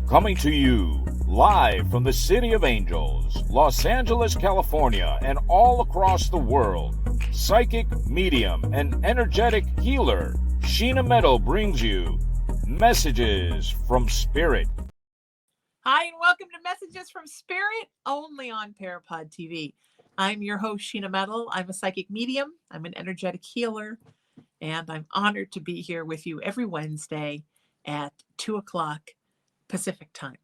Coming to you live from the City of Angels, Los Angeles, California, and all across the world, psychic, medium, and energetic healer Sheena Metal brings you Messages from Spirit. Hi, and welcome to Messages from Spirit, only on PARAPOD TV. I'm your host, Sheena Metal. I'm a psychic medium. I'm an energetic healer, and I'm honored to be here with you every Wednesday at 2 o'clock Pacific time,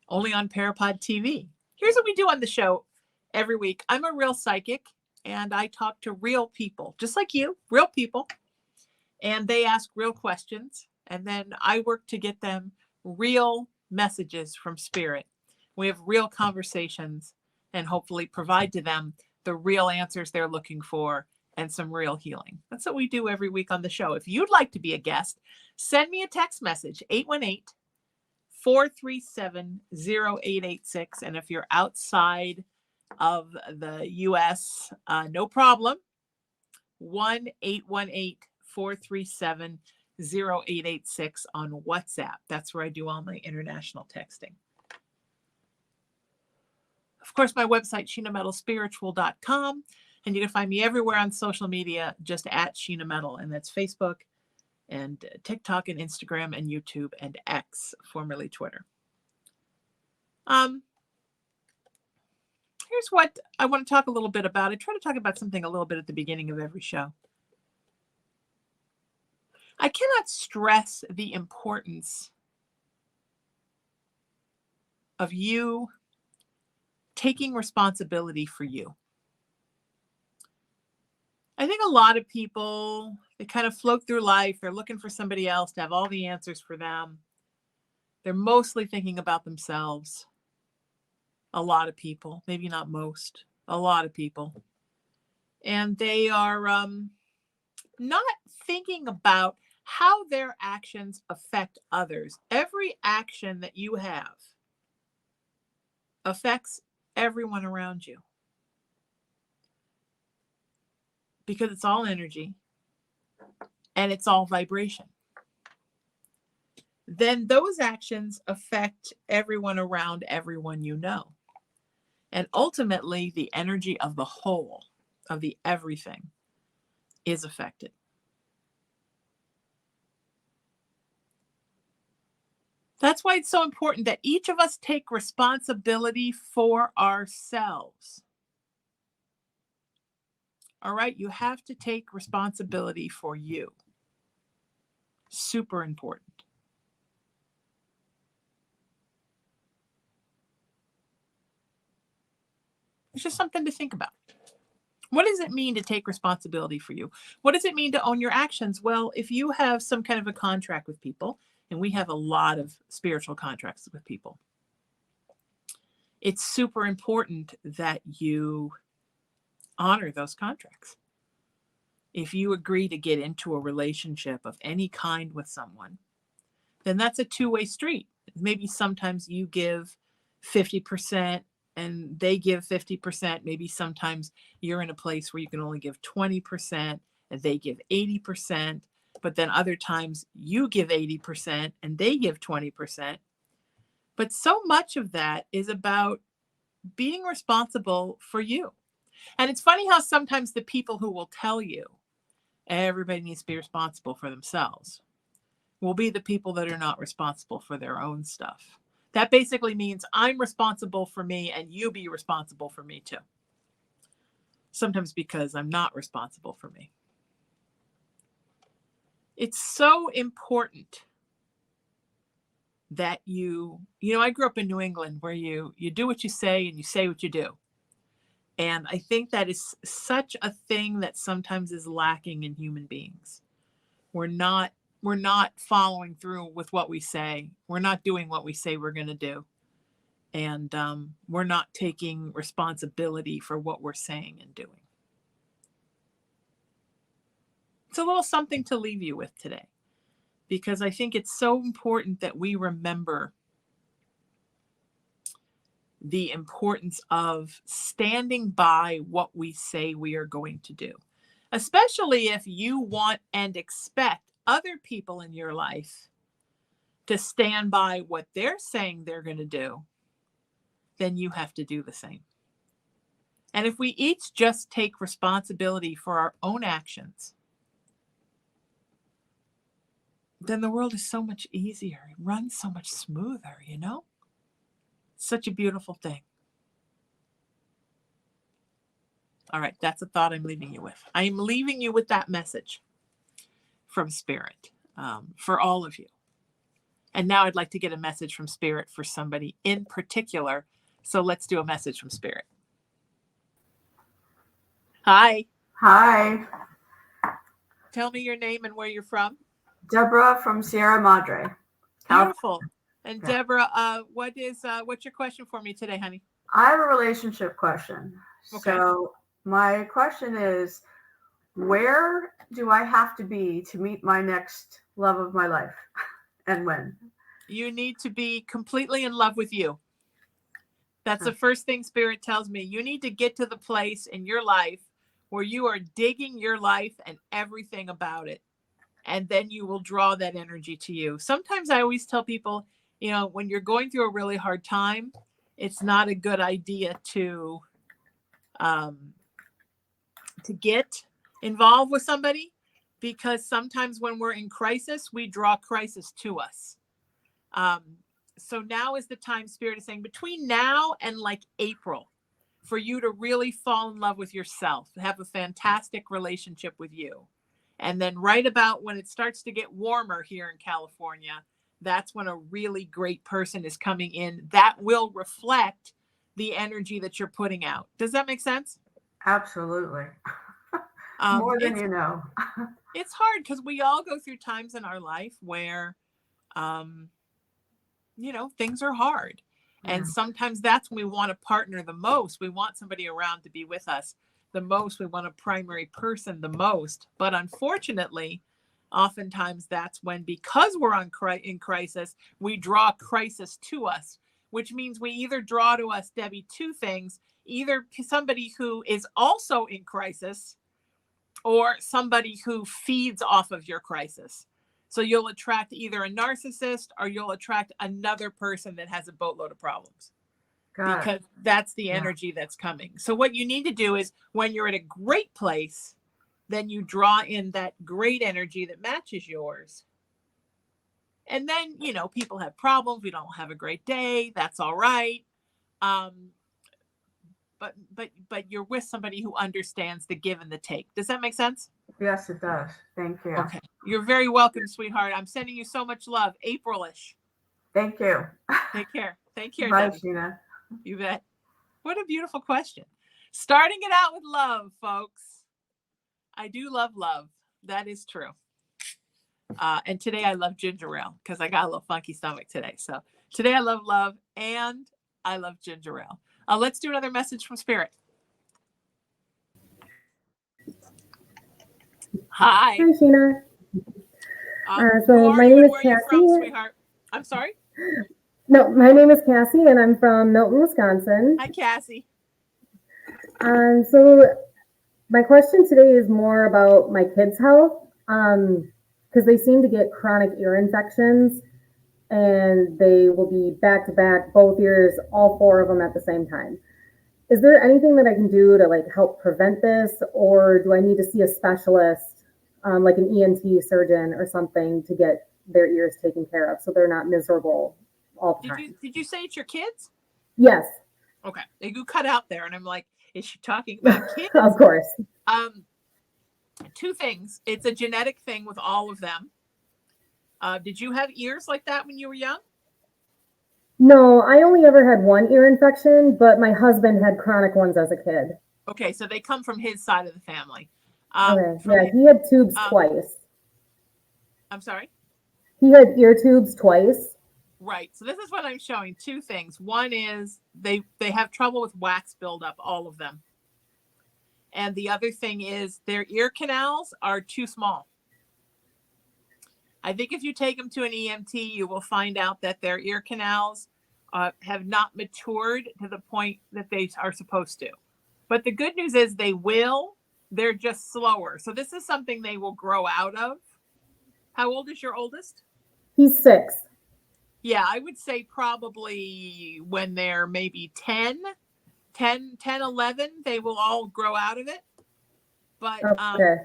only on PARAPOD TV. Here's what we do on the show every week. I'm a real psychic, and I talk to real people, just like you, real people, and they ask real questions, and then I work to get them real messages from Spirit. We have real conversations and hopefully provide to them the real answers they're looking for and some real healing. That's what we do every week on the show. If you'd like to be a guest, send me a text message, 818-437-0886. And if you're outside of the U.S., no problem. 1-818-437-0886 on WhatsApp. That's where I do all my international texting. Of course, my website, SheenaMetalSpiritual.com. And you can find me everywhere on social media, just at Sheena Metal. And that's Facebook and TikTok and Instagram and YouTube and X, formerly Twitter. Here's what I want to talk a little bit about. I try to talk about something a little bit at the beginning of every show. I cannot stress the importance of you taking responsibility for you. I think a lot of people, they kind of float through life. They're looking for somebody else to have all the answers for them. They're mostly thinking about themselves. A lot of people, maybe not most, a lot of people. And they are not thinking about how their actions affect others. Every action that you have affects everyone around you, because it's all energy and it's all vibration. Then those actions affect everyone around everyone you know. And ultimately, the energy of the whole, of the everything, is affected. That's why it's so important that each of us take responsibility for ourselves. All right, you have to take responsibility for you. Super important. It's just something to think about. What does it mean to take responsibility for you? What does it mean to own your actions? Well, if you have some kind of a contract with people, and we have a lot of spiritual contracts with people, it's super important that you honor those contracts. If you agree to get into a relationship of any kind with someone, then that's a two-way street. Maybe sometimes you give 50% and they give 50%. Maybe sometimes you're in a place where you can only give 20% and they give 80%. But then other times you give 80% and they give 20%. But so much of that is about being responsible for you. And it's funny how sometimes the people who will tell you everybody needs to be responsible for themselves will be the people that are not responsible for their own stuff. That basically means I'm responsible for me and you be responsible for me too. Sometimes because I'm not responsible for me. It's so important that I grew up in New England where you do what you say and you say what you do. And I think that is such a thing that sometimes is lacking in human beings. We're not following through with what we say. We're not doing what we say we're going to do. And we're not taking responsibility for what we're saying and doing. It's a little something to leave you with today, because I think it's so important that we remember the importance of standing by what we say we are going to do, especially if you want and expect other people in your life to stand by what they're saying they're going to do, then you have to do the same. And if we each just take responsibility for our own actions, then the world is so much easier. It runs so much smoother, you know? Such a beautiful thing. All right, that's a thought I'm leaving you with. I am leaving you with that message from Spirit for all of you. And now I'd like to get a message from Spirit for somebody in particular. So let's do a message from Spirit. Hi. Hi. Tell me your name and where you're from. Deborah from Sierra Madre. Beautiful. And Deborah, what's your question for me today, honey? I have a relationship question. Okay. So my question is, where do I have to be to meet my next love of my life, and when? You need to be completely in love with you. That's the first thing Spirit tells me. You need to get to the place in your life where you are digging your life and everything about it. And then you will draw that energy to you. Sometimes I always tell people, you know, when you're going through a really hard time, it's not a good idea to get involved with somebody, because sometimes when we're in crisis, we draw crisis to us. So now is the time, Spirit is saying, between now and like April, for you to really fall in love with yourself, have a fantastic relationship with you. And then right about when it starts to get warmer here in California, that's when a really great person is coming in that will reflect the energy that you're putting out. Does that make sense? Absolutely. More than you know. It's hard because we all go through times in our life where, you know, things are hard. And sometimes that's when we want a partner the most. We want somebody around to be with us the most. We want a primary person the most. But unfortunately, oftentimes that's when, because we're in crisis, we draw crisis to us, which means we either draw to us, Debbie, two things: either somebody who is also in crisis or somebody who feeds off of your crisis. So you'll attract either a narcissist or you'll attract another person that has a boatload of problems. Because that's the energy that's coming. So what you need to do is, when you're at a great place, then you draw in that great energy that matches yours. And then, you know, people have problems. We don't have a great day. That's all right. But you're with somebody who understands the give and the take. Does that make sense? Yes, it does. Thank you. Okay. You're very welcome, sweetheart. I'm sending you so much love. April-ish. Thank you. Take care. Take care, Bye, Debbie. Sheena. You bet. What a beautiful question. Starting it out with love, folks. I do love love. That is true. And today I love ginger ale because I got a little funky stomach today. So today I love love and I love ginger ale. Let's do another message from Spirit. Hi. Hi, Sheena. So my name is where Cassie. are you from, sweetheart? I'm sorry? No, my name is Cassie, and I'm from Milton, Wisconsin. Hi, Cassie. So my question today is more about my kids' health, because they seem to get chronic ear infections, and they will be back to back, both ears, all four of them at the same time. Is there anything that I can do to like help prevent this, or do I need to see a specialist, like an ENT surgeon or something, to get their ears taken care of so they're not miserable all the time? Did you say it's your kids? Yes. Okay. You cut out there, and I'm like, is she talking about kids? Of course. Two things. It's a genetic thing with all of them. Did you have ears like that when you were young? No, I only ever had one ear infection, but my husband had chronic ones as a kid. Okay, so they come from his side of the family. Okay, yeah, he had tubes twice. I'm sorry? He had ear tubes twice. Right. So this is what I'm showing. Two things. One is they have trouble with wax buildup, all of them. And the other thing is their ear canals are too small. I think if you take them to an EMT, you will find out that their ear canals have not matured to the point that they are supposed to. But the good news is they will. They're just slower. So this is something they will grow out of. How old is your oldest? He's 6. Yeah, I would say probably when they're maybe 11, they will all grow out of it. But Okay.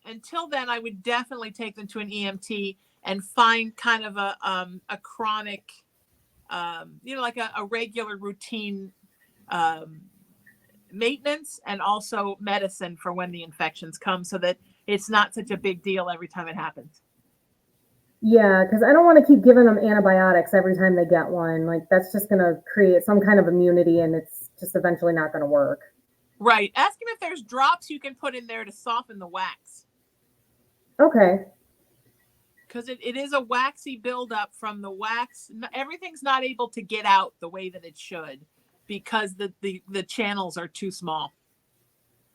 until then, I would definitely take them to an EMT and find kind of a chronic, like a regular routine maintenance, and also medicine for when the infections come, so that it's not such a big deal every time it happens. Yeah, because I don't want to keep giving them antibiotics every time they get one. Like that's just going to create some kind of immunity, and it's just eventually not going to work. Right. Ask him if there's drops you can put in there to soften the wax. Okay. Because it is a waxy buildup from the wax. Everything's not able to get out the way that it should, because the channels are too small.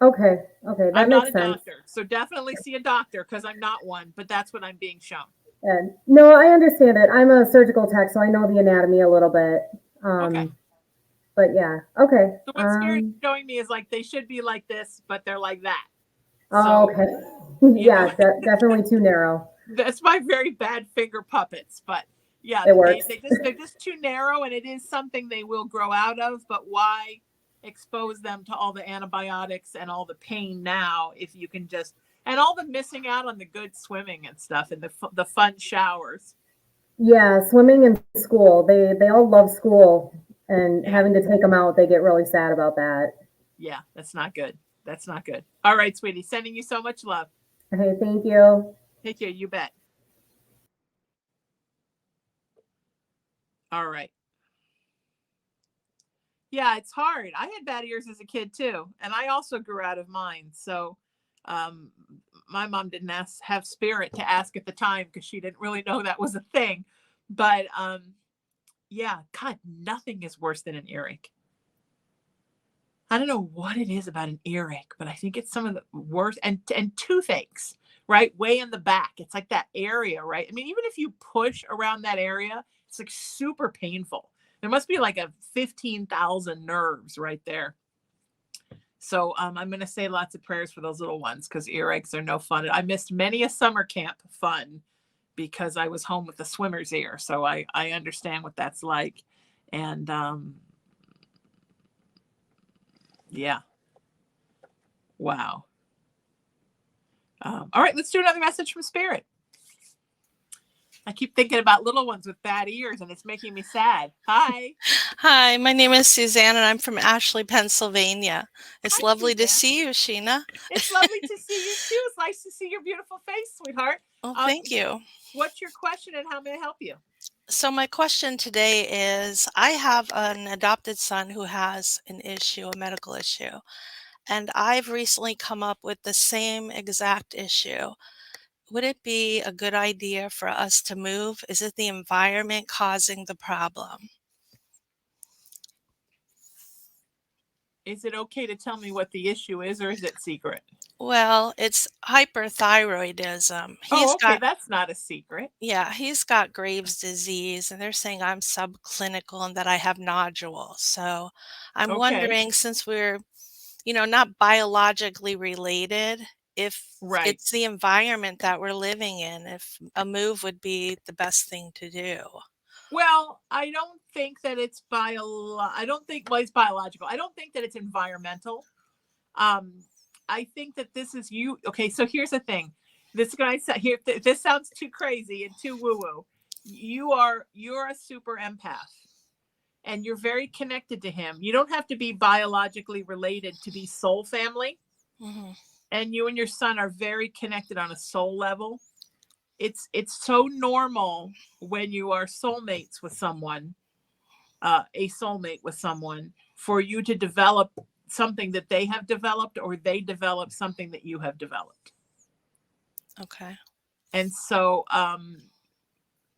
Okay. Okay. That I'm makes not a sense. doctor, so definitely see a doctor, because I'm not one, but that's what I'm being shown. And no, I understand it. I'm a surgical tech, so I know the anatomy a little bit. Okay. But yeah. Okay. So what Spirit is showing me is like they should be like this, but they're like that. Oh, So, okay. Yeah, definitely too narrow. That's my very bad finger puppets, but yeah, It works. they're just too narrow, and it is something they will grow out of. But why expose them to all the antibiotics and all the pain now if you can just, and all the missing out on the good swimming and stuff, and the fun showers. Yeah, swimming and school. They all love school, and Yeah. having to take them out, they get really sad about that. Yeah, that's not good. That's not good. All right, sweetie, sending you so much love. Hey, thank you. Take care. You bet. All right. Yeah, it's hard. I had bad ears as a kid too, and I also grew out of mine. So my mom didn't have Spirit to ask at the time, because she didn't really know that was a thing. But yeah, God, nothing is worse than an earache. I don't know what it is about an earache, but I think it's some of the worst. And toothaches, right? Way in the back. It's like that area, right? I mean, even if you push around that area, it's like super painful. There must be like a 15,000 nerves right there. So I'm going to say lots of prayers for those little ones, because earaches are no fun. I missed many a summer camp fun because I was home with a swimmer's ear. So I understand what that's like. And yeah. Wow. All right, let's do another message from Spirit. I keep thinking about little ones with bad ears, and it's making me sad. Hi. Hi, my name is Suzanne, and I'm from Ashley, Pennsylvania. It's Hi, lovely to Suzanne. see you, Sheena. It's lovely to see you too. It's nice to see your beautiful face, sweetheart. Well, thank you. What's your question, and how may I help you? So my question today is, I have an adopted son who has an issue, a medical issue, and I've recently come up with the same exact issue. Would it be a good idea for us to move? Is it the environment causing the problem? Is it okay to tell me what the issue is, or is it secret? Well, it's hyperthyroidism. Oh, okay, that's not a secret. Yeah, he's got Graves' disease, and they're saying I'm subclinical and that I have nodules. So I'm wondering, since we're, not biologically related, if Right. it's the environment that we're living in, if a move would be the best thing to do. Well, I don't think that it's it's biological. I don't think that it's environmental. I think that this is you. Okay, so here's the thing. This guy said here, this sounds too crazy and too woo-woo. You're a super empath, and you're very connected to him. You don't have to be biologically related to be soul family. Mhm. And you and your son are very connected on a soul level. It's so normal when you are soulmates with someone, a soulmate with someone, for you to develop something that they have developed, or they develop something that you have developed. Okay. And so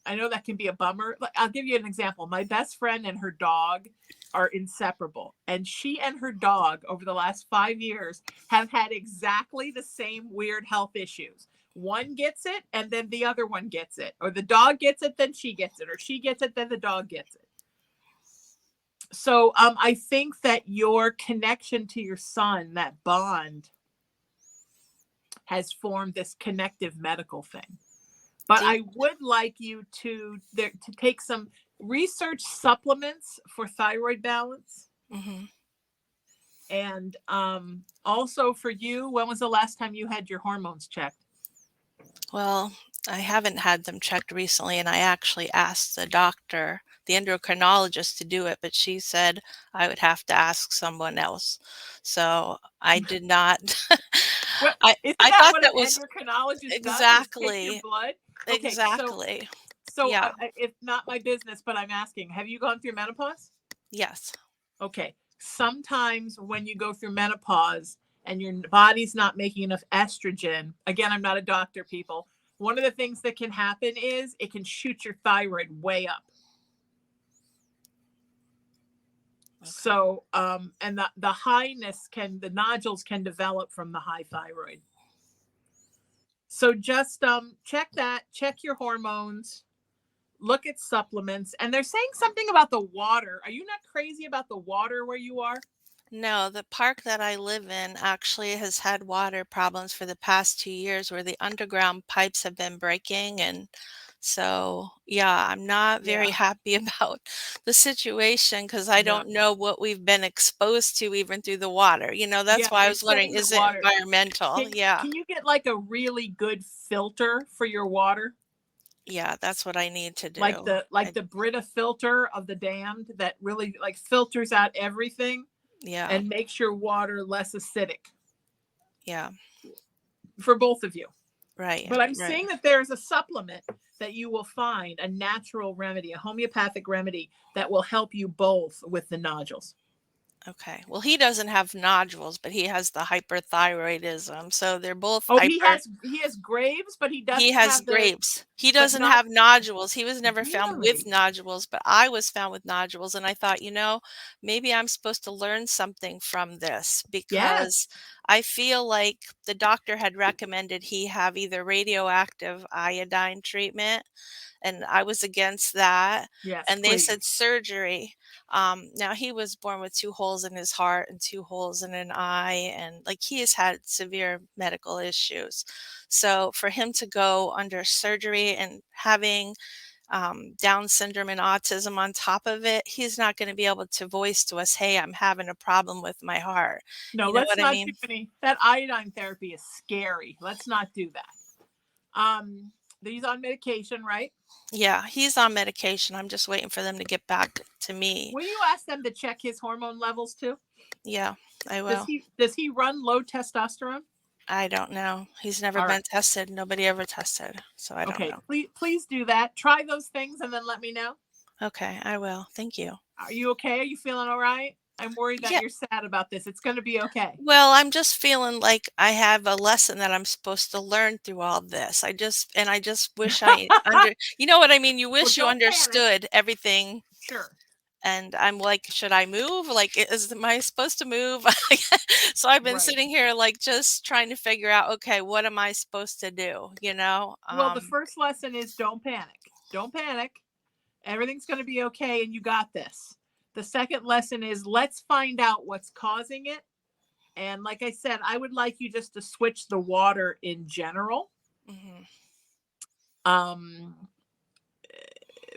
I know that can be a bummer. I'll give you an example. My best friend and her dog are inseparable, and she and her dog over the last 5 years have had exactly the same weird health issues. One gets it, and then the other one gets it, or the dog gets it, then she gets it, or she gets it, then the dog gets it. So I think that your connection to your son, that bond, has formed this connective medical thing. But I would like you to take some, research supplements for thyroid balance. Hmm. And also for you, when was the last time you had your hormones checked? Well, I haven't had them checked recently, and I actually asked the doctor, the endocrinologist, to do it, but she said I would have to ask someone else. So I did not. What I isn't I that thought what an that was endocrinologist does? Is take your exactly, blood? Okay, exactly. so Yeah. it's not my business, but I'm asking: have you gone through menopause? Yes. Okay. Sometimes when you go through menopause and your body's not making enough estrogen, again, I'm not a doctor, people. One of the things that can happen is it can shoot your thyroid way up. Okay. So, and the highness the nodules can develop from the high thyroid. So just check your hormones, look at supplements. And they're saying something about the water. Are you not crazy about the water where you are? No, the park that I live in actually has had water problems for the past 2 years where the underground pipes have been breaking. And so, yeah, I'm not very Yeah. happy about the situation because I No. don't know what we've been exposed to even through the water. That's Yeah, why I they're was wondering, saying that is it water. environmental? Yeah. Can you get like a really good filter for your water? Yeah, that's what I need to Like do. the Brita filter of the damned that really like filters out everything Yeah, and makes your water less acidic yeah, for both of you. right, But I'm right. seeing that there's a supplement that you will find, a natural remedy, a homeopathic remedy that will help you both with the nodules. Okay. Well, he doesn't have nodules, but he has the hyperthyroidism. So they're both Oh, hyper. he has Graves, but he He doesn't has have grapes. He but doesn't not have nodules. He was never found with really. nodules, but I was found with nodules. And I thought, maybe I'm supposed to learn something from this Yes. because I feel like the doctor had recommended he have either radioactive iodine treatment, and I was against that. Yes, And they please. said surgery. Now he was born with 2 holes in his heart and 2 holes in an eye, and like he has had severe medical issues. So for him to go under surgery and having Down syndrome and autism on top of it, he's not going to be able to voice to us, "Hey, I'm having a problem with my heart." No, You know let's what I not do mean? that iodine therapy is scary. Let's not do that. He's on medication, right? Yeah, he's on medication. I'm just waiting for them to get back to me. Will you ask them to check his hormone levels too? Yeah, I Does will. he run low testosterone? I don't know. He's never All right. been tested. Nobody ever tested. So I don't Okay. know. Please do that. Try those things and then let me know. Okay, I will. Thank you. Are you okay? Are you feeling all right? I'm worried that Yeah. you're sad about this. It's going to be okay. Well, I'm just feeling like I have a lesson that I'm supposed to learn through all this. I just wish I you know what I mean? You Well, wish you don't panic. understood everything. Sure. And I'm like, should I move? Like, am I supposed to move? So I've been Right. sitting here like just trying to figure out, okay, what am I supposed to do? Well, the first lesson is don't panic. Don't panic. Everything's going to be okay and you got this. The second lesson is let's find out what's causing it. And like I said, I would like you just to switch the water in general. Mhm.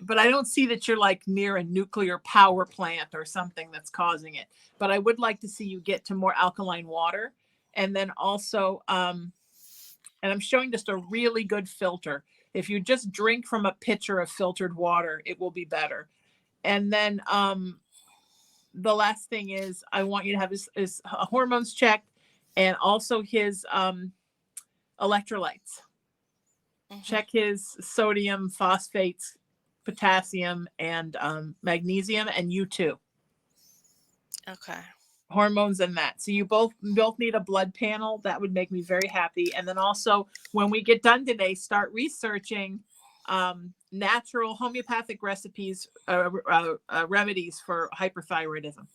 But I don't see that you're like near a nuclear power plant or something that's causing it. But I would like to see you get to more alkaline water. And then also, and I'm showing just a really good filter. If you just drink from a pitcher of filtered water, it will be better. And then the last thing is I want you to have his hormones checked and also his electrolytes. Mhm. Check his sodium, phosphates, potassium, and magnesium, and you too. Okay. Hormones and that. So you both need a blood panel. That would make me very happy. And then also, when we get done today, start researching natural homeopathic recipes, remedies for hyperthyroidism.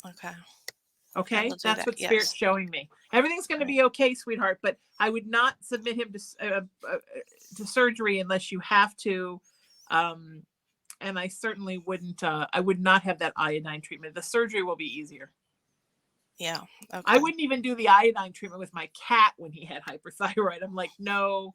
Okay. I Okay, will do that's that. what Spirit's Yes. showing me. Everything's going to Right. be okay, sweetheart. But I would not submit him to surgery unless you have to. And I certainly wouldn't. I would not have that iodine treatment. The surgery will be easier. Yeah. I Okay. wouldn't even do the iodine treatment with my cat when he had hyperthyroid. I'm like, no.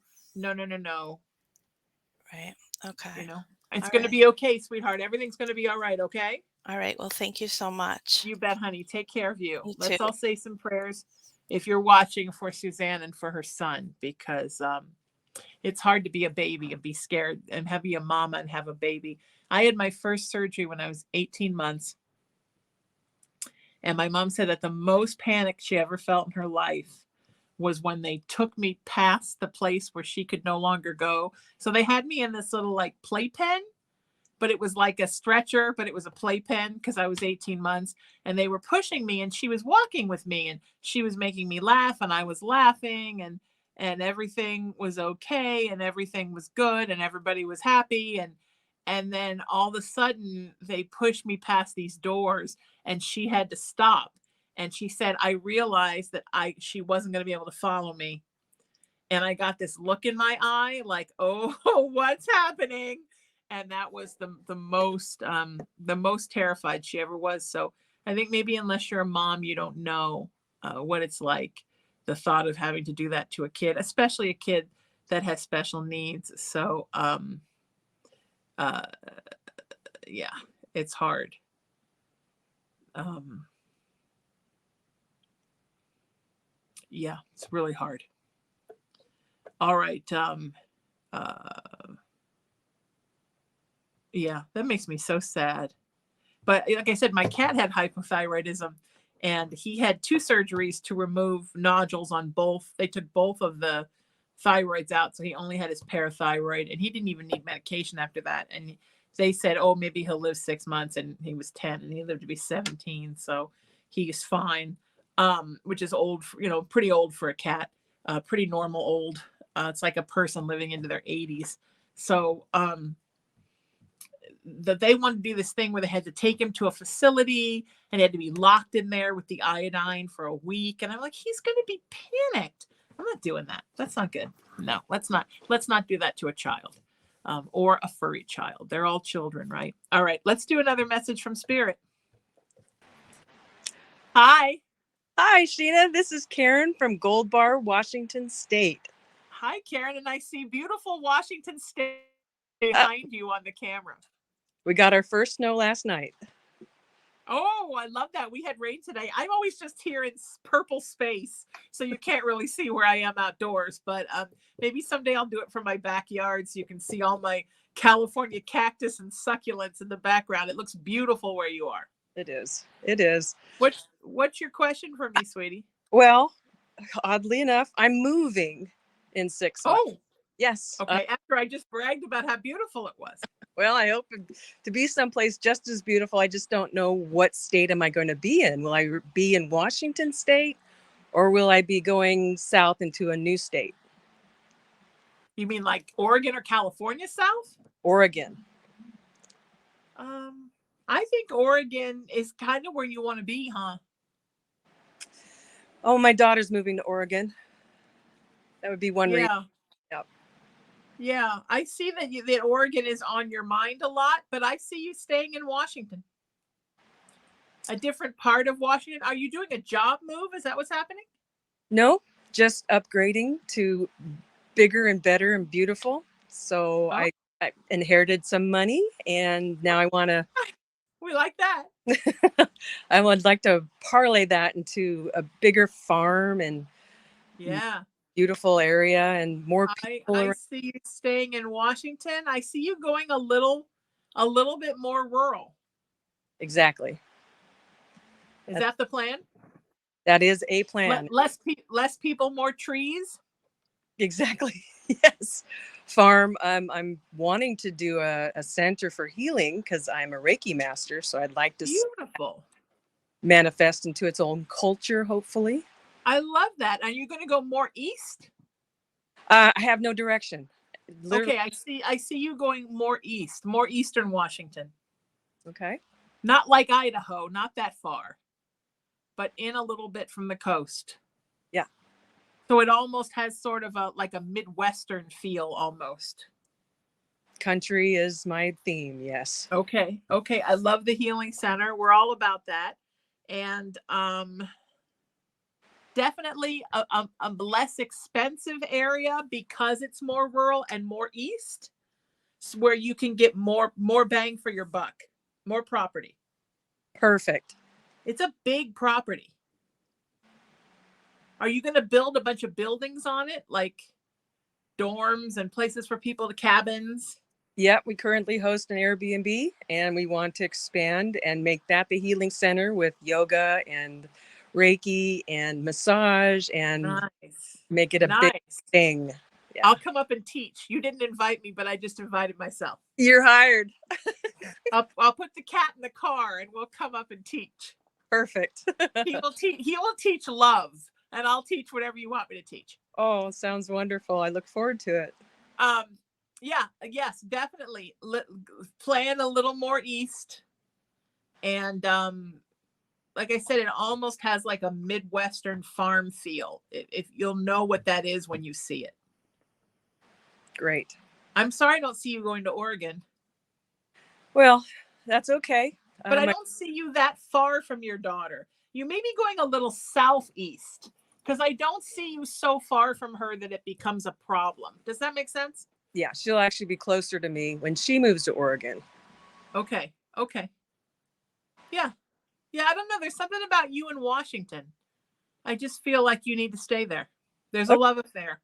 Right. Okay. It's All going to right. be okay, sweetheart. Everything's going to be all right, okay? All right. Well, thank you so much. You bet, honey. Take care of you. You Let's too. all say some prayers if you're watching for Suzanne and for her son, because it's hard to be a baby and be scared and be a mama and have a baby. I had my first surgery when I was 18 months. And my mom said that the most panic she ever felt in her life was when they took me past the place where she could no longer go. So they had me in this little like playpen, but it was like a stretcher, but it was a playpen because I was 18 months, and they were pushing me and she was walking with me and she was making me laugh and I was laughing, and everything was okay and everything was good and everybody was happy, and then all of a sudden they pushed me past these doors and she had to stop, and she said I realized that she wasn't going to be able to follow me, and I got this look in my eye like, oh, what's happening? And that was the most terrified she ever was. So I think maybe unless you're a mom, you don't know what it's like, the thought of having to do that to a kid, especially a kid that has special needs. So uh, yeah, it's hard. Yeah, it's really hard. All right. Yeah, that makes me so sad. But like I said, my cat had hypothyroidism, and he had 2 surgeries to remove nodules on both. They took both of the thyroids out, so he only had his parathyroid, and he didn't even need medication after that. And they said, oh, maybe he'll live 6 months, and he was 10, and he lived to be 17, so he's fine. Which is old, pretty old for a cat, pretty normal old. It's like a person living into their 80s. So that they wanted to do this thing where they had to take him to a facility and he had to be locked in there with the iodine for a week. And I'm like, he's going to be panicked. I'm not doing that. That's not good. No, let's not do that to a child, or a furry child. They're all children, right? All right, let's do another message from Spirit. Hi. Hi, Sheena. This is Karen from Gold Bar, Washington State. Hi, Karen. And I see beautiful Washington State behind you on the camera. We got our first snow last night. Oh, I love that. We had rain today. I'm always just here in purple space, so you can't really see where I am outdoors. But maybe someday I'll do it from my backyard so you can see all my California cactus and succulents in the background. It looks beautiful where you are. It is. It is. What's your question for me, sweetie? Well, oddly enough, I'm moving in 6 months. Oh, yes. okay. After I just bragged about how beautiful it was. Well, I hope to be someplace just as beautiful. I just don't know what state am I going to be in. Will I be in Washington State, or will I be going south into a new state? You mean like Oregon or California south? Oregon. I think Oregon is kind of where you want to be, huh? Oh, my daughter's moving to Oregon. That would be one reason. Yep. Yeah, I see that Oregon is on your mind a lot, but I see you staying in Washington. A different part of Washington. Are you doing a job move? Is that what's happening? No, just upgrading to bigger and better and beautiful. So I inherited some money, and now I want to. We like that. I would like to parlay that into a bigger farm and beautiful area and more people. I see you staying in Washington. I see you going a little bit more rural. Exactly. Is that the plan? That is a plan. Less people, more trees. Exactly. Yes. Farm. I'm wanting to do a center for healing because I'm a Reiki master. So I'd like to manifest into its own culture, hopefully. I love that. Are you going to go more east? I have no direction. Literally. Okay, I see you going more east, more eastern Washington. Okay. Not like Idaho, not that far, but in a little bit from the coast. Yeah. So it almost has sort of like a Midwestern feel almost. Country is my theme, yes. Okay. I love the Healing Center. We're all about that. And definitely a less expensive area because it's more rural and more east. where you can get more bang for your buck, more property. Perfect. It's a big property. Are you going to build a bunch of buildings on it, like dorms and places for people, the cabins? Yep, we currently host an Airbnb, and we want to expand and make that the healing center with yoga and Reiki and massage and Nice. make it a big thing. Yeah. I'll come up and teach. You didn't invite me, but I just invited myself. You're hired. I'll put the cat in the car and we'll come up and teach. Perfect. He will teach love, and I'll teach whatever you want me to teach. Oh, sounds wonderful. I look forward to it. Yeah, yes, definitely. Plan a little more east. And like I said, it almost has like a Midwestern farm feel. If you'll know what that is when you see it. Great. I'm sorry I don't see you going to Oregon. Well, that's okay. But I don't see you that far from your daughter. You may be going a little southeast, because I don't see you so far from her that it becomes a problem. Does that make sense? Yeah, she'll actually be closer to me when she moves to Oregon. Okay. Yeah, I don't know. There's something about you in Washington. I just feel like you need to stay there. There's a love affair.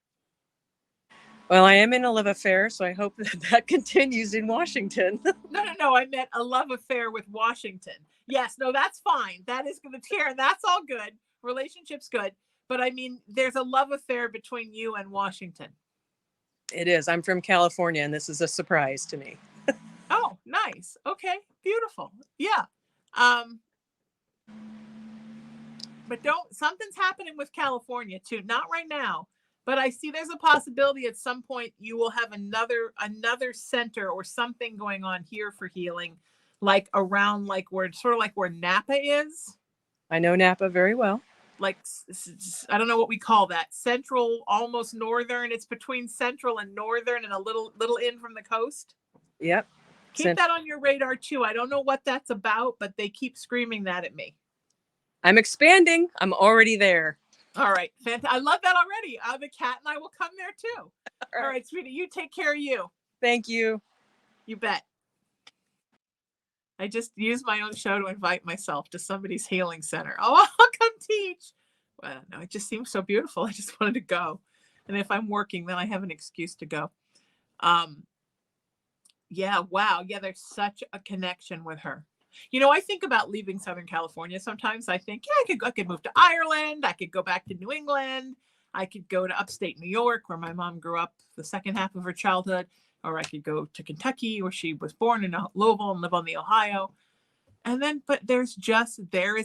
Well, I am in a love affair, so I hope that continues in Washington. No. I meant a love affair with Washington. Yes, no, that's fine. That is going to tear, and that's all good. Relationship's good. But I mean, there's a love affair between you and Washington. It is. I'm from California, and this is a surprise to me. Oh, nice. Okay, beautiful. Yeah. But something's happening with California too. Not right now. But I see there's a possibility at some point you will have another center or something going on here for healing, like around where Napa is. I know Napa very well. Like, I don't know what we call that. Central, almost northern. It's between central and northern, and a little in from the coast. Yep. Keep that on your radar too. I don't know what that's about, but they keep screaming that at me. I'm expanding. I'm already there. All right. I love that already. The cat and I will come there too. All right, sweetie, you take care of you. Thank you. You bet. I just used my own show to invite myself to somebody's healing center. Oh, I'll come teach. Well, no, it just seems so beautiful. I just wanted to go. And if I'm working, then I have an excuse to go. Yeah, wow. Yeah, there's such a connection with her. You know, I think about leaving Southern California. Sometimes I think, yeah, I could move to Ireland. I could go back to New England. I could go to upstate New York, where my mom grew up the second half of her childhood. Or I could go to Kentucky, where she was born in Louisville and live on the Ohio. And then, but there is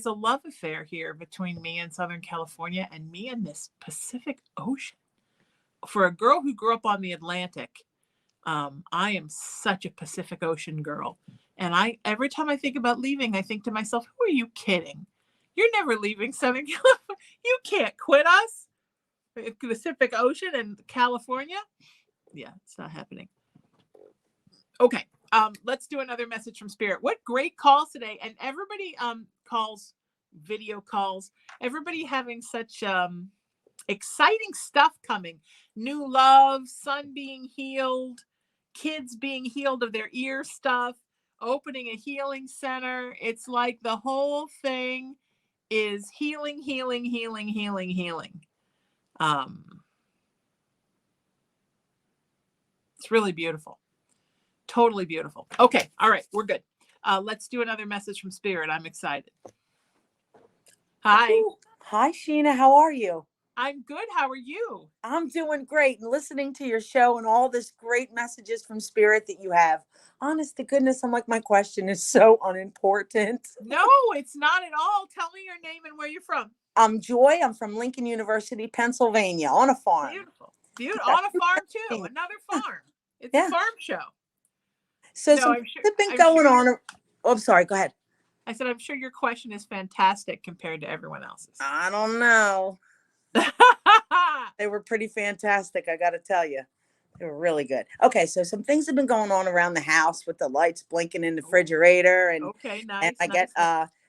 a love affair here between me and Southern California and me and this Pacific Ocean. For a girl who grew up on the Atlantic, I am such a Pacific Ocean girl. And every time I think about leaving, I think to myself, who are you kidding? You're never leaving Southern California. You can't quit us. The Pacific Ocean and California. Yeah, it's not happening. Okay. Let's do another message from Spirit. What great calls today. And everybody calls, video calls. Everybody having such exciting stuff coming. New love, son being healed, kids being healed of their ear stuff, opening a healing center. It's like the whole thing is healing. It's really beautiful. Totally beautiful. Okay. All right. We're good. Let's do another message from Spirit. I'm excited. Hi. Ooh, hi, Sheena. How are you? I'm good. How are you? I'm doing great. And listening to your show and all this great messages from Spirit that you have. Honest to goodness, I'm like, my question is so unimportant. No, it's not at all. Tell me your name and where you're from. I'm Joy. I'm from Lincoln University, Pennsylvania, on a farm. Beautiful. On a farm too. Another farm. It's a farm show. So something's been going on. Oh, I'm sorry. Go ahead. I said, I'm sure your question is fantastic compared to everyone else's. I don't know. They were pretty fantastic, I got to tell you. They were really good. Okay, so some things have been going on around the house with the lights blinking in the refrigerator. And, okay, nice. And I get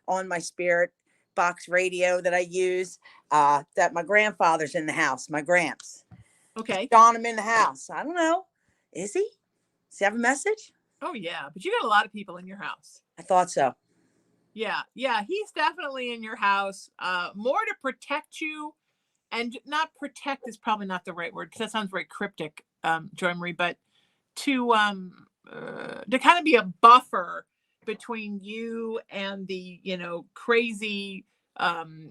on my Spirit box radio that I use that my grandfather's in the house, my gramps. Okay. Don him in the house. I don't know. Is he? Does he have a message? Oh yeah, but you got a lot of people in your house. I thought so. Yeah, he's definitely in your house. More to protect you, and not protect is probably not the right word because that sounds very cryptic, Joy Marie. But to kind of be a buffer between you and the crazy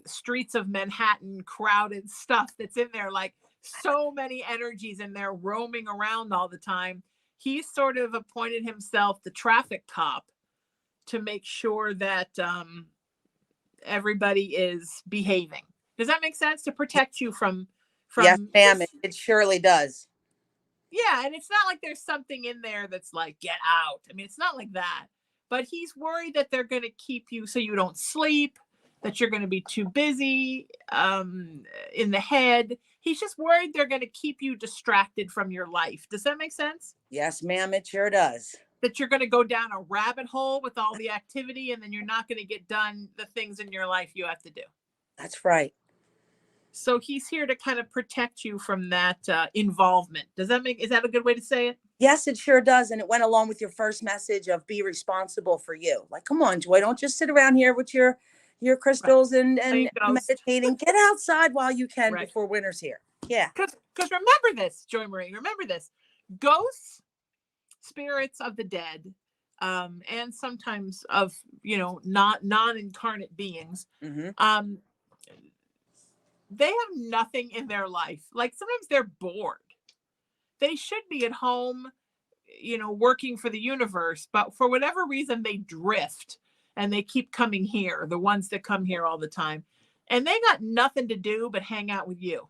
streets of Manhattan, crowded stuff that's in there, like so many energies in there roaming around all the time. He sort of appointed himself the traffic cop to make sure that everybody is behaving. Does that make sense? To protect you from Yes, ma'am. this? It surely does. Yeah, and it's not like there's something in there that's like, get out. I mean, it's not like that. But he's worried that they're going to keep you so you don't sleep, that you're going to be too busy in the head. He's just worried they're going to keep you distracted from your life. Does that make sense? Yes, ma'am. It sure does. That you're going to go down a rabbit hole with all the activity, and then you're not going to get done the things in your life you have to do. That's right. So he's here to kind of protect you from that involvement. Is that a good way to say it? Yes, it sure does. And it went along with your first message of be responsible for you. Like, come on, Joy, don't just sit around here with your crystals and meditating. Get outside while you can before winter's here. Yeah. Because remember this, Joy Marie, remember this. Ghosts, spirits of the dead, and sometimes of, not non-incarnate beings, they have nothing in their life. Like sometimes they're bored. They should be at home, working for the universe, but for whatever reason they drift and they keep coming here, the ones that come here all the time. And they got nothing to do but hang out with you.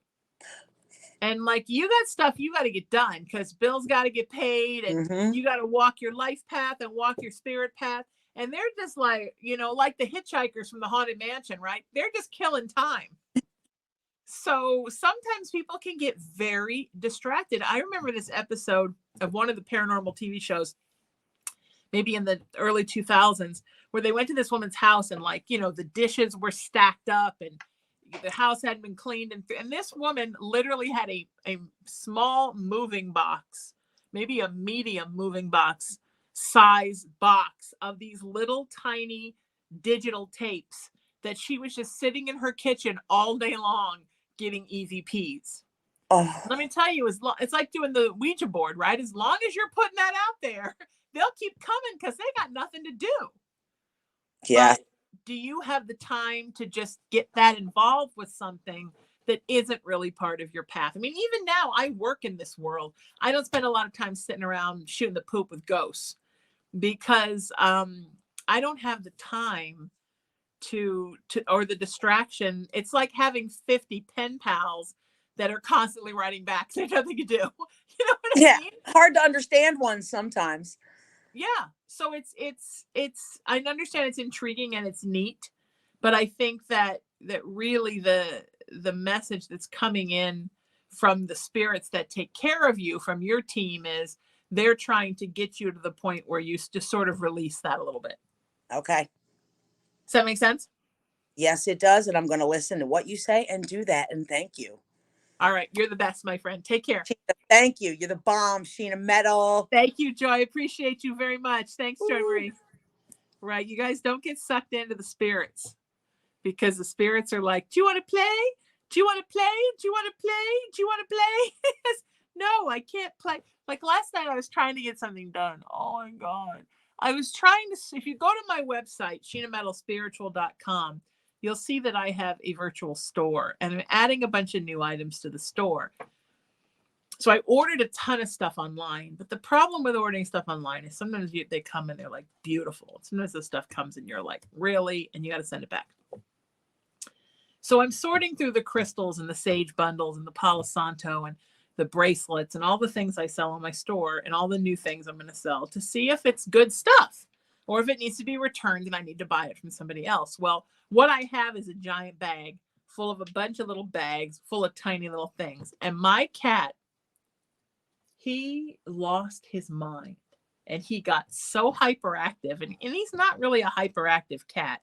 And like, you got stuff you got to get done because bills got to get paid, and you got to walk your life path and walk your spirit path. And they're just like, like the hitchhikers from the Haunted Mansion, right? They're just killing time. So sometimes people can get very distracted. I remember this episode of one of the paranormal TV shows, maybe in the early 2000s, where they went to this woman's house and the dishes were stacked up and the house hadn't been cleaned. And this woman literally had a small moving box, maybe a medium moving box size box of these little tiny digital tapes that she was just sitting in her kitchen all day long getting EVPs. Oh. Let me tell you, it's like doing the Ouija board, right? As long as you're putting that out there, they'll keep coming because they got nothing to do. Yeah. But do you have the time to just get that involved with something that isn't really part of your path? I mean, even now I work in this world. I don't spend a lot of time sitting around shooting the poop with ghosts because I don't have the time to or the distraction. It's like having 50 pen pals that are constantly writing back. There's nothing to do. You know what I mean? Hard to understand one sometimes. Yeah. So it's I understand it's intriguing and it's neat, but I think that really the message that's coming in from the spirits that take care of you, from your team, is they're trying to get you to the point where you just sort of release that a little bit. Okay. Does that make sense? Yes, it does. And I'm going to listen to what you say and do that. And thank you. All right. You're the best, my friend. Take care. Sheena, thank you. You're the bomb, Sheena Metal. Thank you, Joy. Appreciate you very much. Thanks, Joy Marie. Right. You guys don't get sucked into the spirits, because the spirits are like, do you want to play? Do you want to play? Do you want to play? Do you want to play? No, I can't play. Like last night I was trying to get something done. Oh my God. I was trying to, if you go to my website, sheenametalspiritual.com, you'll see that I have a virtual store and I'm adding a bunch of new items to the store. So I ordered a ton of stuff online, but the problem with ordering stuff online is sometimes they come and they're like beautiful. Sometimes the stuff comes and you're like, really? And you got to send it back. So I'm sorting through the crystals and the sage bundles and the Palo Santo and the bracelets and all the things I sell in my store and all the new things I'm going to sell to see if it's good stuff or if it needs to be returned and I need to buy it from somebody else. Well, what I have is a giant bag full of a bunch of little bags full of tiny little things. And my cat, he lost his mind and he got so hyperactive, and he's not really a hyperactive cat.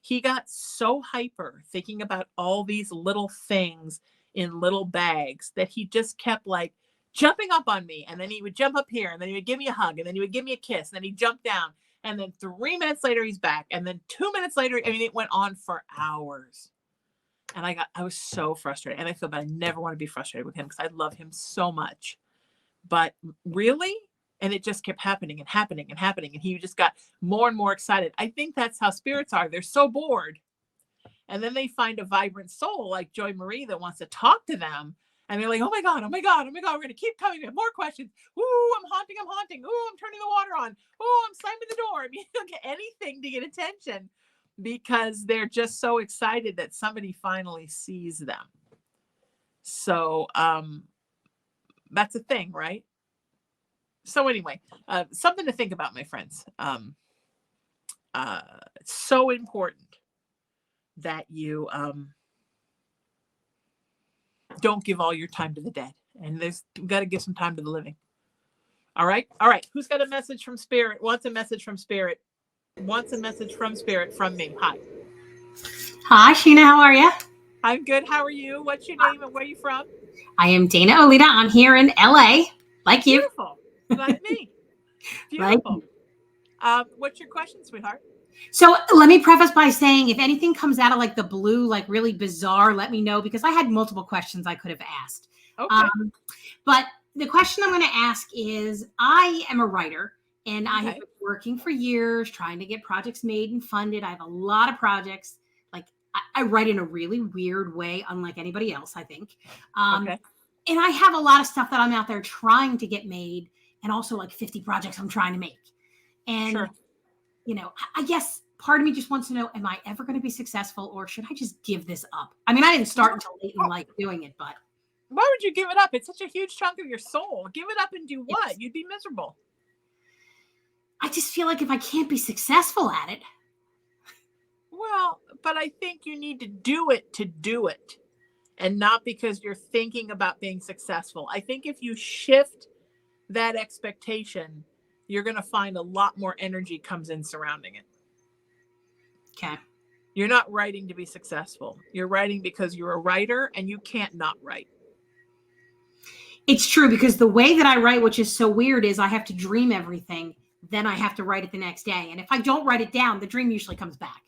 He got so hyper thinking about all these little things in little bags that he just kept like jumping up on me. And then he would jump up here, and then he would give me a hug, and then he would give me a kiss, and then he'd jump down. And then 3 minutes later, he's back. And then 2 minutes later, I mean, it went on for hours. And I was so frustrated. And I feel bad. I never want to be frustrated with him because I love him so much. But really? And it just kept happening and happening and happening. And he just got more and more excited. I think that's how spirits are. They're so bored. And then they find a vibrant soul like Joy Marie that wants to talk to them. And they're like, oh my God, oh my God, oh my God, we're going to keep coming. We have more questions. Ooh, I'm haunting. Ooh, I'm turning the water on. Ooh, I'm slamming the door. I mean, look at anything to get attention because they're just so excited that somebody finally sees them. So that's a thing, right? So anyway, something to think about, my friends. It's so important that you don't give all your time to the dead, and you've got to give some time to the living. All right. Who's got a message from spirit? Wants a message from spirit? Wants a message from spirit from me? Hi. Hi, Sheena. How are you? I'm good. How are you? What's your name and where are you from? I am Dana Olita. I'm here in LA, like you. Beautiful. Like me. Beautiful. What's your question, sweetheart? So let me preface by saying, if anything comes out of like the blue, like really bizarre, let me know, because I had multiple questions I could have asked. Okay. But the question I'm going to ask is, I am a writer, and I have been working for years trying to get projects made and funded. I have a lot of projects. Like I write in a really weird way, unlike anybody else, I think. And I have a lot of stuff that I'm out there trying to get made, and also like 50 projects I'm trying to make. And you know, I guess part of me just wants to know, am I ever going to be successful, or should I just give this up? I mean, I didn't start until late in life doing it, but. Why would you give it up? It's such a huge chunk of your soul. Give it up and do what? You'd be miserable. I just feel like if I can't be successful at it. Well, but I think you need to do it, and not because you're thinking about being successful. I think if you shift that expectation, you're going to find a lot more energy comes in surrounding it. Okay. You're not writing to be successful. You're writing because you're a writer and you can't not write. It's true, because the way that I write, which is so weird, is I have to dream everything. Then I have to write it the next day. And if I don't write it down, the dream usually comes back.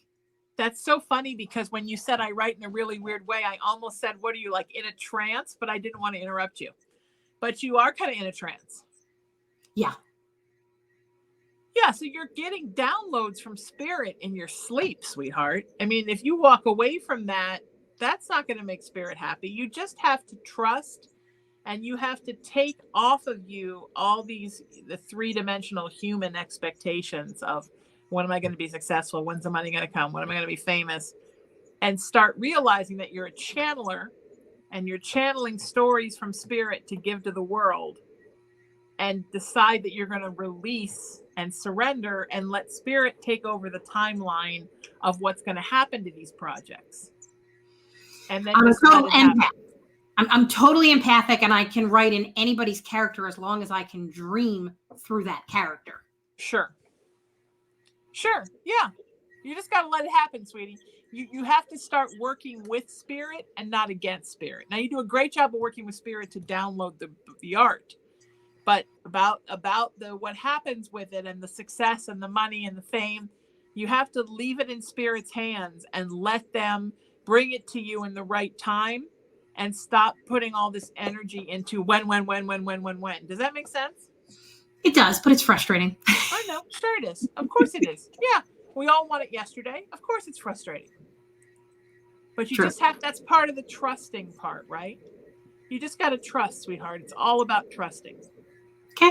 That's so funny, because when you said I write in a really weird way, I almost said, what are you, like in a trance? But I didn't want to interrupt you. But you are kind of in a trance. Yeah. Yeah, so you're getting downloads from spirit in your sleep, sweetheart. I mean, if you walk away from that, that's not going to make spirit happy. You just have to trust, and you have to take off of you all the three-dimensional human expectations of, when am I going to be successful? When's the money going to come? When am I going to be famous? And start realizing that you're a channeler, and you're channeling stories from spirit to give to the world, and decide that you're going to release and surrender and let spirit take over the timeline of what's going to happen to these projects. And then I'm totally empathic, and I can write in anybody's character as long as I can dream through that character. Sure. Yeah. You just got to let it happen, sweetie. You have to start working with spirit and not against spirit. Now, you do a great job of working with spirit to download the art. But about what happens with it, and the success and the money and the fame, you have to leave it in spirit's hands and let them bring it to you in the right time, and stop putting all this energy into when. Does that make sense? It does, but it's frustrating. I know. Sure it is. Of course it is. Yeah. We all want it yesterday. Of course it's frustrating. But you just that's part of the trusting part, right? You just got to trust, sweetheart. It's all about trusting. Okay.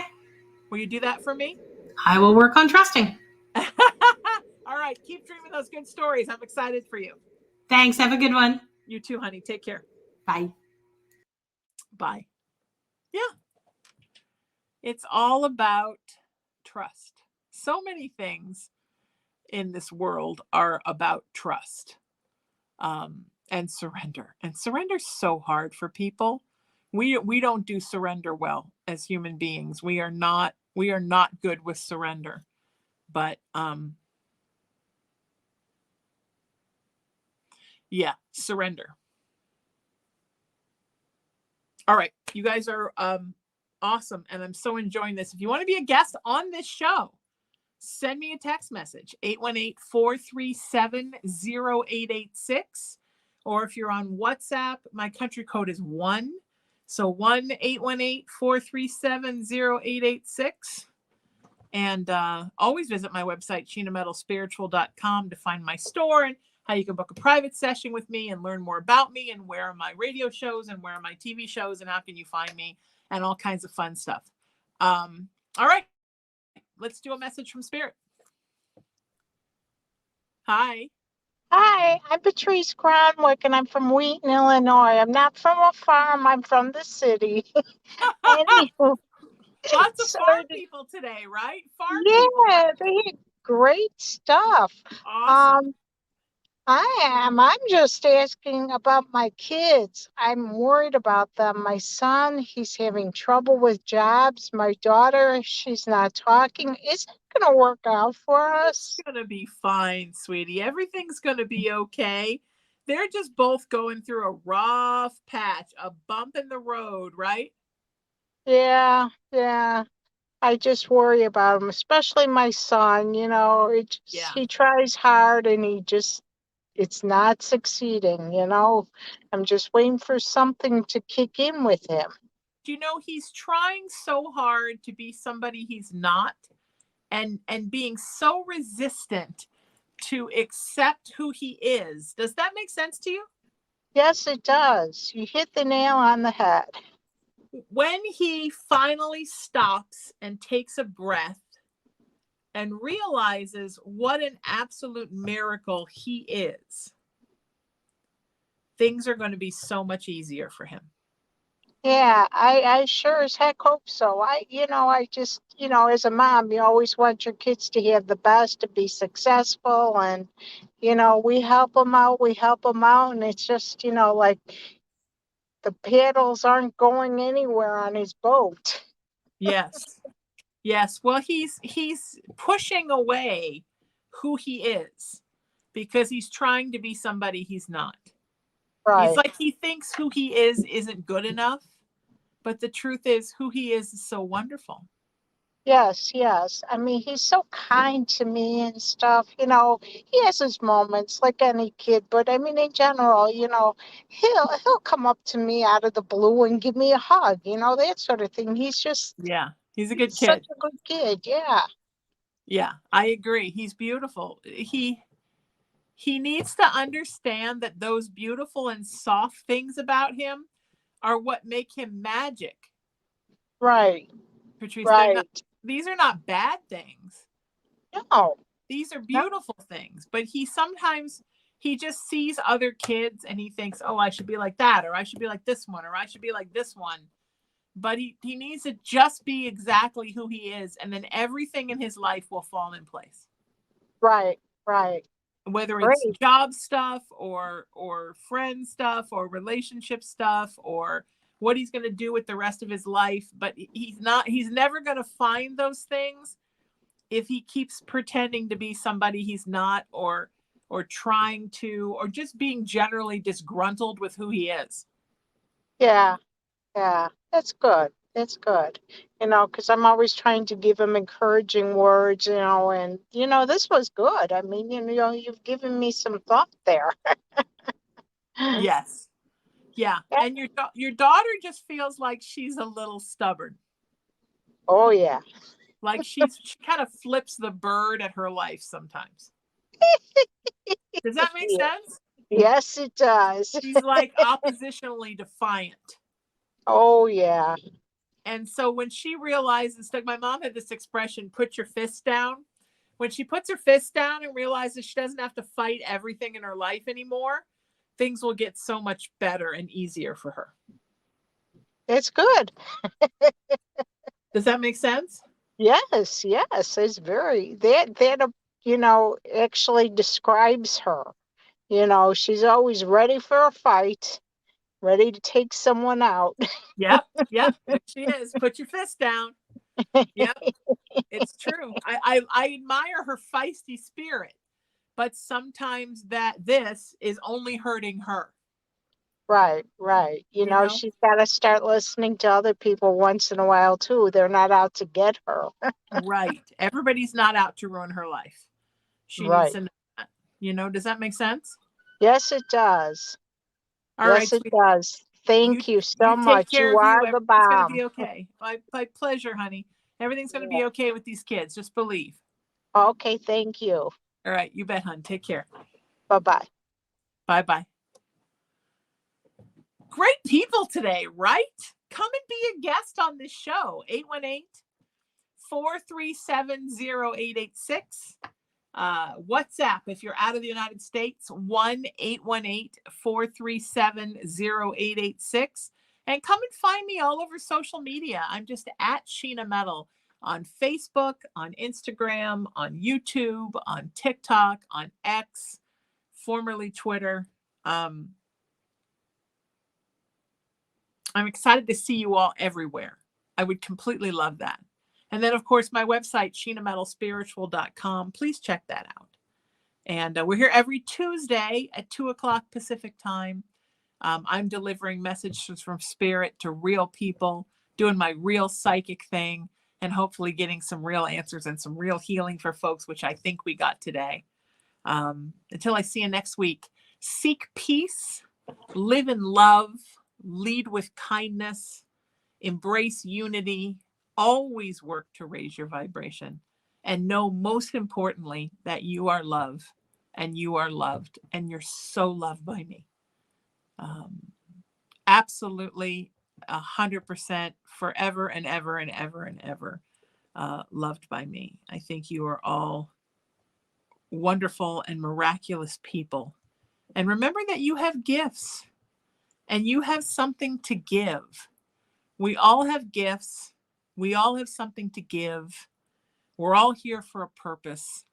Will you do that for me? I will work on trusting. All right. Keep dreaming those good stories. I'm excited for you. Thanks. Have a good one. You too, honey. Take care. Bye. Bye. Yeah. It's all about trust. So many things in this world are about trust, and surrender. And surrender's so hard for people. We don't do surrender well as human beings. We are not good with surrender. But yeah, surrender. All right, you guys are Awesome. And I'm so enjoying this. If you want to be a guest on this show, send me a text message, 818-437-0886. Or if you're on WhatsApp, my country code is 1. So 1-818-437-0886. And always visit my website, sheenametalspiritual.com, to find my store and how you can book a private session with me and learn more about me and where are my radio shows and where are my TV shows and how can you find me and all kinds of fun stuff. All right, let's do a message from Spirit. Hi. Hi, I'm Patrice Cronwick, and I'm from Wheaton, Illinois. I'm not from a farm, I'm from the city. Anywho, Lots of farm people today, right? Farm people. Yeah, they had great stuff. Awesome. I'm just asking about my kids. I'm worried about them. My son, he's having trouble with jobs. My daughter, she's not talking. Is it going to work out for us? It's going to be fine, sweetie. Everything's going to be okay. They're just both going through a rough patch, a bump in the road, right? Yeah. I just worry about him, especially my son. He tries hard and it's not succeeding. I'm just waiting for something to kick in with him. He's trying so hard to be somebody he's not, and being so resistant to accept who he is. Does that make sense to you? Yes, it does. You hit the nail on the head. When he finally stops and takes a breath and realizes what an absolute miracle he is, things are going to be so much easier for him. Yeah, I sure as heck hope so. I just, as a mom, you always want your kids to have the best, to be successful. And, we help them out. And it's just, like the paddles aren't going anywhere on his boat. Yes. Well, he's pushing away who he is because he's trying to be somebody he's not. Right. It's like he thinks who he is isn't good enough, but the truth is who he is so wonderful. Yes. I mean, he's so kind to me and stuff. He has his moments like any kid, but I mean, in general, he'll come up to me out of the blue and give me a hug, that sort of thing. He's just he's a good kid. Such a good kid, Yeah, I agree. He's beautiful. He needs to understand that those beautiful and soft things about him are what make him magic. Right. Patrice, right. These are not bad things. No. These are beautiful things. But he just sees other kids and he thinks, oh, I should be like that, or I should be like this one, or I should be like this one. But he needs to just be exactly who he is, and then everything in his life will fall in place. Right. Whether it's job stuff or friend stuff or relationship stuff or what he's going to do with the rest of his life. But he's never going to find those things if he keeps pretending to be somebody he's not, or trying to, or just being generally disgruntled with who he is. Yeah. That's good. Because I'm always trying to give him encouraging words, and, this was good. I mean, you've given me some thought there. Yes. Yeah. And your daughter just feels like she's a little stubborn. Oh, yeah. Like she kind of flips the bird at her life sometimes. Does that make sense? Yes, it does. She's like oppositionally defiant. Oh, yeah. And so when she realizes, like my mom had this expression, put your fist down. When she puts her fist down and realizes she doesn't have to fight everything in her life anymore, things will get so much better and easier for her. It's good. Does that make sense? Yes. It's very, that actually describes her. She's always ready for a fight, ready to take someone out. Yep. She is. Put your fist down. Yep. It's true. I admire her feisty spirit, but sometimes this is only hurting her. Right, right. You know, she's got to start listening to other people once in a while too. They're not out to get her. Right. Everybody's not out to ruin her life. She needs Right. to know that. You know, does that make sense? Yes, it does. All Yes, right, it sweetie. does. Thank you so You take much. care You of you. are the Everything's going to be bomb. okay. My pleasure, honey. Everything's going to Yeah. be okay with these kids. Just believe. Okay, thank you. All right. You bet, hon. Take care. Bye-bye. Bye-bye. Great people today, right? Come and be a guest on this show. 818-437-0886. WhatsApp, if you're out of the United States, 1-818-437-0886. And come and find me all over social media. I'm just at Sheena Metal on Facebook, on Instagram, on YouTube, on TikTok, on X, formerly Twitter. I'm excited to see you all everywhere. I would completely love that. And then, of course, my website, sheenametalspiritual.com. Please check that out. And we're here every Tuesday at 2 o'clock Pacific time. I'm delivering messages from spirit to real people, doing my real psychic thing, and hopefully getting some real answers and some real healing for folks, which I think we got today. Until I see you next week, seek peace, live in love, lead with kindness, embrace unity, always work to raise your vibration, and know most importantly that you are love and you are loved and you're so loved by me. Absolutely 100% forever and ever and ever and ever loved by me. I think you are all wonderful and miraculous people. And remember that you have gifts and you have something to give. We all have gifts. We all have something to give. We're all here for a purpose.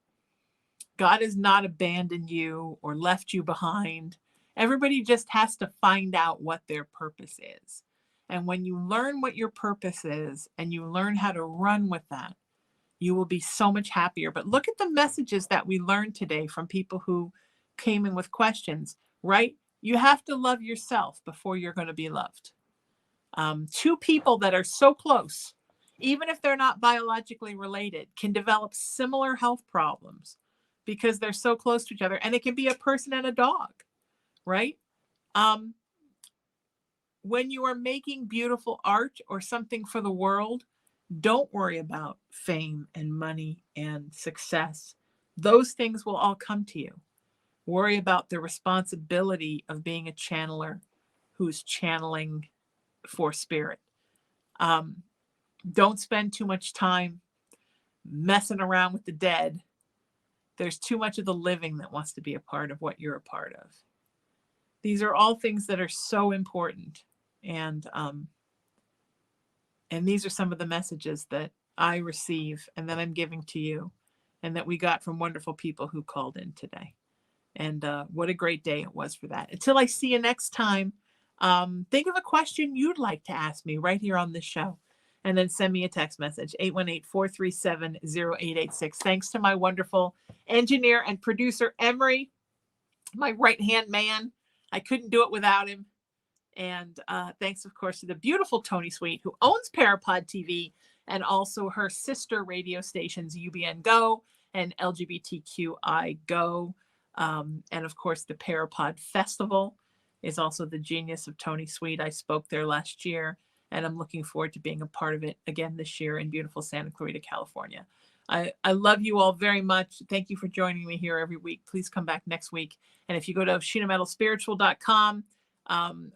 God has not abandoned you or left you behind. Everybody just has to find out what their purpose is. And when you learn what your purpose is and you learn how to run with that, you will be so much happier. But look at the messages that we learned today from people who came in with questions, right? You have to love yourself before you're going to be loved. Two people that are so close, even if they're not biologically related, can develop similar health problems because they're so close to each other. And it can be a person and a dog, right? When you are making beautiful art or something for the world, don't worry about fame and money and success. Those things will all come to you. Worry about the responsibility of being a channeler who's channeling for spirit. Don't spend too much time messing around with the dead. There's too much of the living that wants to be a part of what you're a part of. These are all things that are so important. And these are some of the messages that I receive and that I'm giving to you and that we got from wonderful people who called in today. And what a great day it was for that. Until I see you next time, think of a question you'd like to ask me right here on this show. And then send me a text message, 818-437-0886. Thanks to my wonderful engineer and producer, Emery, my right-hand man. I couldn't do it without him. And thanks, of course, to the beautiful Tony Sweet, who owns Parapod TV and also her sister radio stations, UBN Go and LGBTQI Go. And, of course, the Parapod Festival is also the genius of Tony Sweet. I spoke there last year, and I'm looking forward to being a part of it again this year in beautiful Santa Clarita, California. I love you all very much. Thank you for joining me here every week. Please come back next week. And if you go to sheenametalspiritual.com,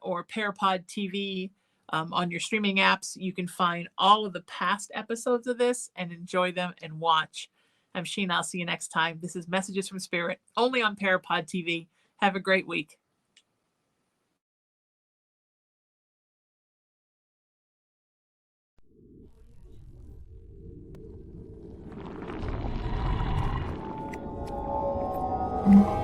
or Parapod TV on your streaming apps, you can find all of the past episodes of this and enjoy them and watch. I'm Sheena. I'll see you next time. This is Messages from Spirit, only on Parapod TV. Have a great week. Mm-hmm.